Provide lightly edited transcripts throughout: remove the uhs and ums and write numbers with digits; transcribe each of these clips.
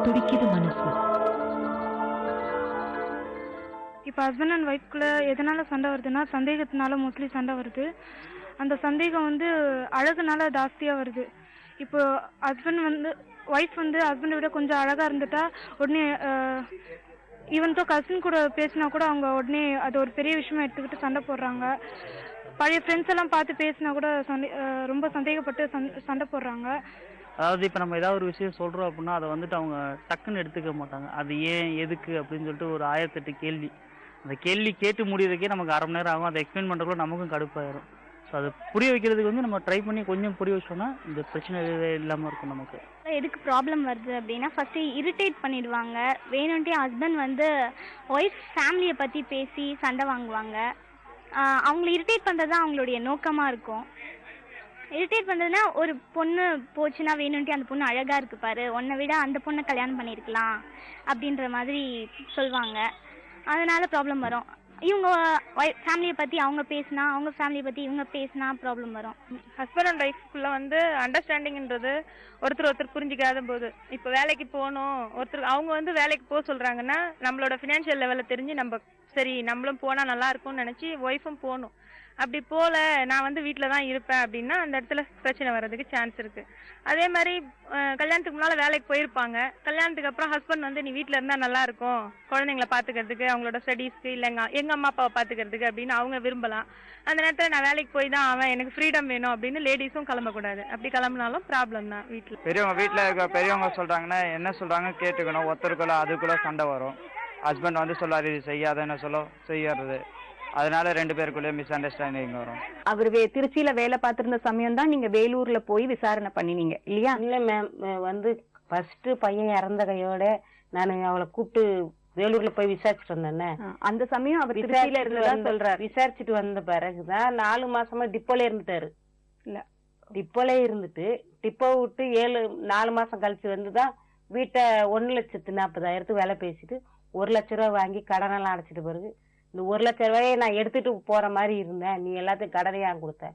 துடிக்குது மனசு. இப்போ ஹஸ்பண்ட் அண்ட் ஒய்ஃப்குள்ள எதனால சண்டை வருதுன்னா சந்தேகத்தினால மோஸ்ட்லி சண்டை வருது. அந்த சந்தேகம் வந்து அழகுனால ஜாஸ்தியாக வருது. இப்போ ஒய்ஃப் வந்து ஹஸ்பண்டை விட கொஞ்சம் அழகாக இருந்துட்டா உடனே ஈவன் தோ கசின் கூட பேசினா கூட அவங்க உடனே அது ஒரு பெரிய விஷயமா எடுத்துக்கிட்டு சண்டை போடுறாங்க. பழைய ஃப்ரெண்ட்ஸ் எல்லாம் பார்த்து பேசினா கூட ரொம்ப சந்தேகப்பட்டு சண்டை போடுறாங்க. அதாவது இப்போ நம்ம ஏதாவது ஒரு விஷயம் சொல்கிறோம் அப்படின்னா அதை வந்துட்டு அவங்க டக்குன்னு எடுத்துக்க மாட்டாங்க. அது ஏன் எதுக்கு அப்படின்னு சொல்லிட்டு ஒரு 1008 கேள்வி. அந்த கேள்வி கேட்டு முடியறதுக்கே நமக்கு அரை மணி நேரம் ஆகும். அதை எக்ஸ்பிளைன் பண்ணுறதுக்குள்ள நமக்கும் கடுப்பாயிரும். ஸோ அதை புரிய வைக்கிறதுக்கு வந்து நம்ம ட்ரை பண்ணி கொஞ்சம் புரிய வச்சோம்னா இந்த பிரச்சனை இல்லாமல் இருக்கும் நமக்கு. எதுக்கு ப்ராப்ளம் வருது அப்படின்னா ஃபஸ்ட்டு இரிட்டேட் பண்ணிடுவாங்க. வேணும்ட்டே ஹஸ்பண்ட் வந்து ஒய்ஃப் ஃபேமிலியை பற்றி பேசி சண்டை வாங்குவாங்க. அவங்கள இரிட்டேட் பண்ணுறது தான் அவங்களுடைய நோக்கமாக இருக்கும். இரிட்டேட் பண்ணுறதுனா ஒரு பொண்ணு போச்சுன்னா வேணும்ட்டே அந்த பொண்ணு அழகாக இருக்கு பாரு, உன்னை விட அந்த பொண்ணை கல்யாணம் பண்ணியிருக்கலாம் அப்படின்ற மாதிரி சொல்லுவாங்க. அதனால ப்ராப்ளம் வரும். இவங்க ஃபேமிலியை பற்றி அவங்க பேசினா, அவங்க ஃபேமிலியை பற்றி இவங்க பேசினா ப்ராப்ளம் வரும். ஹஸ்பண்ட் அண்ட் ஒய்ஃப்குள்ள வந்து அண்டர்ஸ்டாண்டிங்ன்றது ஒருத்தர் புரிஞ்சிக்காத போது, இப்போ வேலைக்கு போகணும், அவங்க வந்து வேலைக்கு போக சொல்கிறாங்கன்னா நம்மளோட ஃபினான்ஷியல் லெவலில் தெரிஞ்சு நம்ம சரி நம்மளும் போனால் நல்லா இருக்கும்னு நினச்சி ஒய்ஃபும் போகணும். அப்படி போல நான் வந்து வீட்டில் தான் இருப்பேன் அப்படின்னா அந்த இடத்துல பிரச்சனை வர்றதுக்கு சான்ஸ் இருக்குது. அதே மாதிரி கல்யாணத்துக்கு முன்னால் வேலைக்கு போயிருப்பாங்க. கல்யாணத்துக்கு அப்புறம் ஹஸ்பண்ட் வந்து நீ வீட்டில் இருந்தால் நல்லா இருக்கும், குழந்தைங்களை பார்த்துக்கிறதுக்கு, அவங்களோட ஸ்டடீஸ்க்கு, இல்லை எங்கள் அம்மா அப்பாவை பார்த்துக்கிறதுக்கு அப்படின்னு அவங்க விரும்பலாம். அந்த நேரத்தில் நான் வேலைக்கு போய் தான் அவன் எனக்கு ஃப்ரீடம் வேணும் அப்படின்னு லேடிஸும் கிளம்பக்கூடாது. அப்படி கிளம்புனாலும் ப்ராப்ளம் தான். வீட்டில் இருக்க பெரியவங்க சொல்கிறாங்கன்னா என்ன சொல்கிறாங்க கேட்டுக்கணும். ஒருத்தருக்குள்ள அதுக்குள்ளே சண்டை வரும். ஹஸ்பண்ட் வந்து சொல்லாரு இது செய்யாதுன்னு செய்யறது. அதனால 2 பேருக்குள்ளே மிஸ் அண்டர்ஸ்டாண்டிங் வரும். அவர் திருச்சியில வேலை பார்த்திருந்த சமயம் தான் நீங்க வேலூர்ல போய் விசாரணை பண்ணினீங்க இல்லையா? இல்ல மேம், வந்து ஃபர்ஸ்ட் பையன் இறந்த கையோட நான் அவளை கூப்பிட்டு வேலூர்ல போய் விசாரிச்சுட்டு வந்தேன். அந்த சமயம் அவர் திருச்சியில இருந்ததா சொல்றாரு. விசாரிச்சுட்டு வந்த பிறகுதான் 4 மாசமா டிப்போல இருந்துட்டாரு. இல்ல டிப்போல இருந்துட்டு டிப்போ விட்டு 4 மாசம் கழிச்சு வந்துதான் வீட்டை 1,40,000 வேலை பேசிட்டு 1 லட்ச ரூபாய் வாங்கி கடனெல்லாம் அடைச்சிட்டு பிறகு இந்த 1 லட்ச ரூபாயை நான் எடுத்துட்டு போற மாதிரி இருந்தேன், நீ எல்லாத்தையும் கடனையா கொடுத்த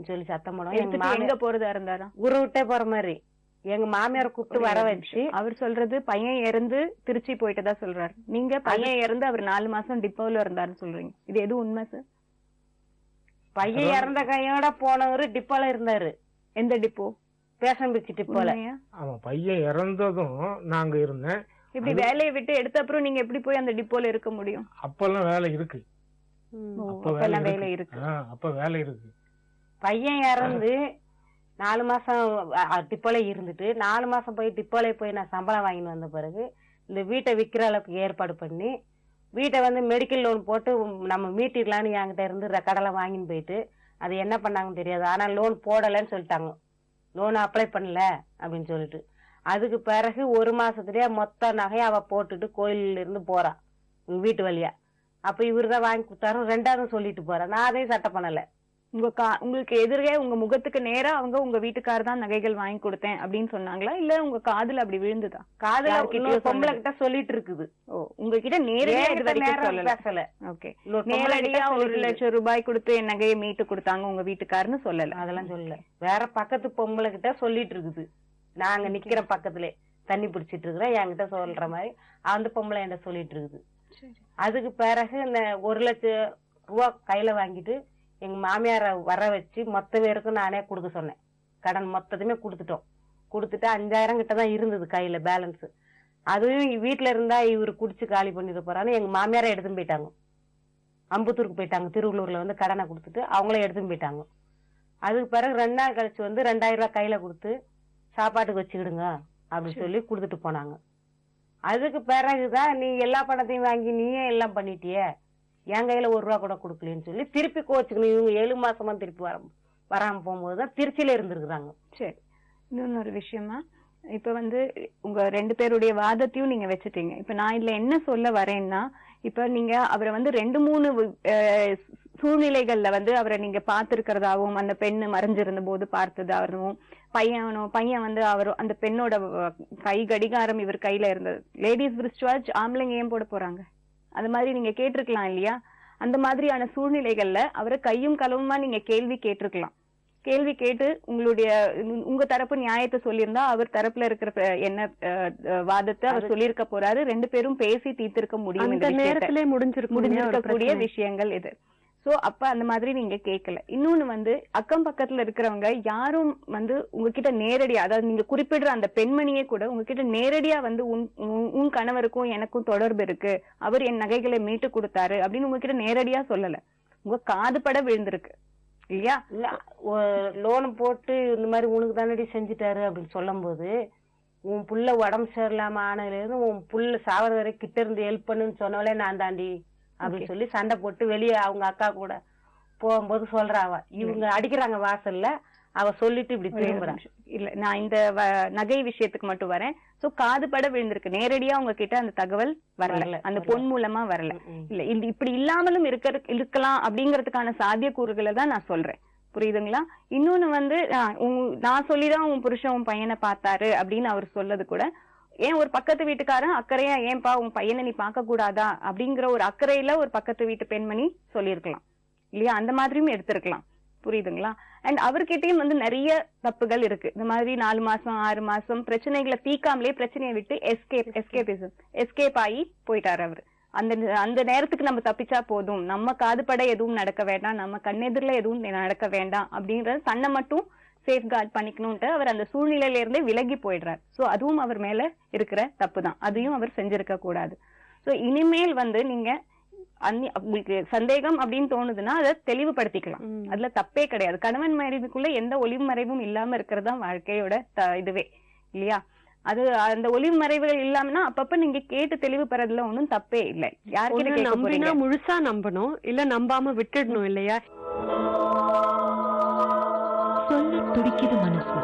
சொல்லி சத்தம் போடுவோம். எங்க போறதா இருந்தாரா? ஊரை விட்டே போற மாதிரி எங்க மாமியாரை கூப்பிட்டு வர வச்சு. அவர் சொல்றது பையன் இறந்து திருச்சி போயிட்டதா சொல்றாரு. நீங்க பையன் இறந்து அவர் 4 மாசம் டிப்போல இருந்தாருன்னு சொல்றீங்க. இது எது உண்மை சார்? பையன் இறந்த கையோட போனவரு டிப்போல இருந்தாரு. எந்த டிப்போ? பேசம்பிச்சு டிப்போல. ஆமா, பையன் இறந்ததும் நாங்க இருந்தேன். இப்படி வேலையை விட்டு எடுத்த அப்புறம் நீங்க எப்படி போய் அந்த டிப்போல இருக்க முடியும்? அப்பெல்லாம் வேலை இருக்கு. அப்ப வேலை இருக்கு. பையன் இறந்து 4 மாசம் டிப்போல இருந்துட்டு 4 மாசம் போய் டிப்போல போய் நான் சம்பளம் வாங்கிட்டு வந்த பிறகு இந்த வீட்டை விற்கிற அளவுக்கு ஏற்பாடு பண்ணி வீட்டை வந்து மெடிக்கல் லோன் போட்டு நம்ம மீட்டிடலான்னு என்கிட்ட இருந்து கடலை வாங்கின்னு போயிட்டு அது என்ன பண்ணாங்கன்னு தெரியாது. ஆனா லோன் போடலன்னு சொல்லிட்டாங்க. லோன் அப்ளை பண்ணல அப்படின்னு சொல்லிட்டு அதுக்கு பிறகு 1 மாசத்துலயே மொத்த நகையை அவ போட்டுட்டு கோயில்ல இருந்து போறா வீட்டு வழியா. அப்ப இவருதான் வாங்கி கொடுத்தாரு. 2வது சொல்லிட்டு போறா. நான் அதையும் சட்டை பண்ணல. உங்களுக்கு எதிரே உங்க முகத்துக்கு நேரா அவங்க உங்க வீட்டுக்காரர் தான் நகைகள் வாங்கி கொடுத்தேன் அப்படின்னு சொன்னாங்களா, இல்ல உங்க காதுல அப்படி விழுந்துதா? காதுல பொம்பளை கிட்ட சொல்லிட்டு இருக்குது. உங்ககிட்ட நேரடியா பேசல. ஓகே, நேரடியா 1 லட்சம் ரூபாய் கொடுத்து என் நகையை மீட்டு கொடுத்தாங்க உங்க வீட்டுக்காரன்னு சொல்லல? அதெல்லாம் சொல்லல. வேற பக்கத்து பொம்பளை கிட்ட சொல்லிட்டு இருக்குது. நாங்க நிக்கிற பக்கத்துல தண்ணி பிடிச்சிட்டு இருக்கிறோம் என்கிட்ட சொல்ற மாதிரி அந்த பொம்பளை என்கிட்ட சொல்லிட்டு இருக்குது. அதுக்கு பிறகு இந்த 1 லட்சம் ரூபாய் கையில வாங்கிட்டு எங்க மாமியார வர வச்சு மொத்த பேருக்கும் நானே கொடுக்க சொன்னேன். கடன் மொத்தத்தையுமே கொடுத்துட்டோம். கொடுத்துட்டு 5000 கிட்டதான் இருந்தது கையில பேலன்ஸ். அதுவும் வீட்டுல இருந்தா இவரு குடிச்சு காலி பண்ணிட்டு போறான்னு எங்க மாமியார எடுத்துன்னு போயிட்டாங்க. அம்புத்தூருக்கு போயிட்டாங்க. திருவள்ளூர்ல வந்து கடனை கொடுத்துட்டு அவங்களே எடுத்துன்னு போயிட்டாங்க. அதுக்கு பிறகு 2 நாள் கழிச்சு வந்து 2000 ரூபாய் கையில கொடுத்து சாப்பாட்டுக்கு வச்சுக்கிடுங்க அப்படின்னு சொல்லி கொடுத்துட்டு போனாங்க. அதுக்கு பிறகுதான் நீ எல்லா பணத்தையும் வாங்கி நீயே எல்லாம் பண்ணிட்டியே, என் கையில 1 ரூபா கூட கொடுக்கலன்னு சொல்லி திருப்பி கோச்சுக்கணும். இவங்க 7 மாசமா திருப்பி வராம போகும்போதுதான் திருச்சியில இருந்திருக்கிறாங்க. சரி, இன்னொரு விஷயமா இப்ப வந்து உங்க 2 பேருடைய வாதத்தையும் நீங்க வச்சுட்டீங்க. இப்ப நான் இதுல என்ன சொல்ல வரேன்னா, இப்ப நீங்க அவரை வந்து 2-3 சூழ்நிலைகள்ல வந்து அவரை நீங்க பார்த்திருக்கிறதாவும், அந்த பெண்ணு மறைஞ்சிருந்த போது பார்த்ததாகவும், பையன் வந்து அவர் அந்த பெண்ணோட கை கடிகாரம் இவர் கையில இருந்தது. லேடிஸ் பிரிஸ்ட் வாட்ச் ஆம்பளைங்க ஏன் போட போறாங்க? அது மாதிரி நீங்க கேட்டிருக்கலாம் இல்லையா? அந்த மாதிரியான சூழ்நிலைகள்ல அவரை கையும் களவுமா நீங்க கேள்வி கேட்டிருக்கலாம். கேள்வி கேட்டு உங்க தரப்பு நியாயத்தை சொல்லியிருந்தா அவர் தரப்புல இருக்கிற என்ன வாதத்தை அவர் சொல்லியிருக்க போறாரு. 2 பேரும் பேசி தீர்த்திருக்க முடியும். இந்த நேரத்திலே முடிஞ்சிருக்கக்கூடிய விஷயங்கள் இது. சோ அப்ப அந்த மாதிரி நீங்க கேட்கல. இன்னொன்னு வந்து அக்கம் பக்கத்துல இருக்கிறவங்க யாரும் வந்து உங்ககிட்ட நேரடியா, அதாவது நீங்க குறிப்பிடுற அந்த பெண்மணியே கூட உங்ககிட்ட நேரடியா வந்து உன் கணவருக்கும் எனக்கும் தொடர்பு இருக்கு, அவர் என் நகைகளை மீட்டு கொடுத்தாரு அப்படின்னு உங்ககிட்ட நேரடியா சொல்லல. உங்க காதுபட விழுந்திருக்கு இல்லையா? இல்ல லோன் போட்டு இந்த மாதிரி உனக்கு தானடி செஞ்சுட்டாரு அப்படின்னு சொல்லும் போது, உன் புள்ள உடம்பு சரியில்லாம ஆனதுல இருந்து உன் புள்ள சாவர வரை கிட்ட இருந்து ஹெல்ப் பண்ணுன்னு சொன்னவளே நான் தாண்டி அப்படின்னு சொல்லி சண்டை போட்டு வெளியே அவங்க அக்கா கூட போகும்போது சொல்றாவ, இவங்க அடிக்கிறாங்க வாசல்ல, அவ சொல்லிட்டு இப்படி திரும்புறான். இல்ல நான் இந்த நகை விஷயத்துக்கு மட்டும் வரேன். சோ காதுபட விழுந்திருக்கு, நேரடியா உங்ககிட்ட அந்த தகவல் வரல, அந்த பொன் மூலமா வரல. இல்ல இப்படி இல்லாமலும் இருக்கலாம் அப்படிங்கறதுக்கான சாத்தியக்கூறுகளை தான் நான் சொல்றேன். புரியுதுங்களா? இன்னொன்னு வந்து நான் சொல்லிதான் உன் புருஷன் உன் பையனை பார்த்தாரு அப்படின்னு அவர் சொல்லது கூட, ஏன் ஒரு பக்கத்து வீட்டுக்காரன் அக்கறையா ஏன்பா உன் பையனை நீ பார்க்க கூடாதா அப்படிங்கிற ஒரு அக்கறையில ஒரு பக்கத்து வீட்டு பெண்மணி சொல்லியிருக்கலாம் இல்லையா? அந்த மாதிரியும் எடுத்திருக்கலாம். புரியுதுங்களா? அண்ட் அவர்கிட்டயும் வந்து நிறைய தப்புகள் இருக்கு. இந்த மாதிரி 4 மாசம் 6 மாசம் பிரச்சனைகளை தீக்காமலே பிரச்சனையை விட்டு எஸ்கேப் ஆகி போயிட்டாரு அவரு. அந்த நேரத்துக்கு நம்ம தப்பிச்சா போதும், நம்ம காதுபட எதுவும் நடக்க வேண்டாம், நம்ம கண்ணெதிரில எதுவும் நடக்க வேண்டாம் அப்படிங்கறது தன்னை மட்டும் சேஃப்கார்ட் பண்ணிக்கணும்ட்டு அவர் அந்த சூழ்நிலையில இருந்தே விலகி போயிடுறாரு. சோ அதுவும் அவர் மேல இருக்கிற தப்பு தான், அதையும் அவர் செஞ்சிருக்க கூடாது. சோ இனிமேல் வந்து நீங்க உங்களுக்கு சந்தேகம் அப்படின்னு தோணுதுன்னா அதை தெளிவுபடுத்திக்கலாம், அதுல தப்பே கிடையாது. கணவன் மனைவிக்குள்ள எந்த ஒளிவு மறைவும் இல்லாம இருக்கிறது தான் வாழ்க்கையோட இதுவே இல்லையா? அது அந்த ஒளிவு மறைவுகள் இல்லாமனா அப்பப்ப நீங்க கேட்டு தெளிவு பெறதுல ஒன்னும் தப்பே இல்லை. யாருக்கிட்ட நம்பினா முழுசா நம்பணும், இல்ல நம்பாம விட்டுடணும் இல்லையா? சொல்ல துடிக்குது மனசு.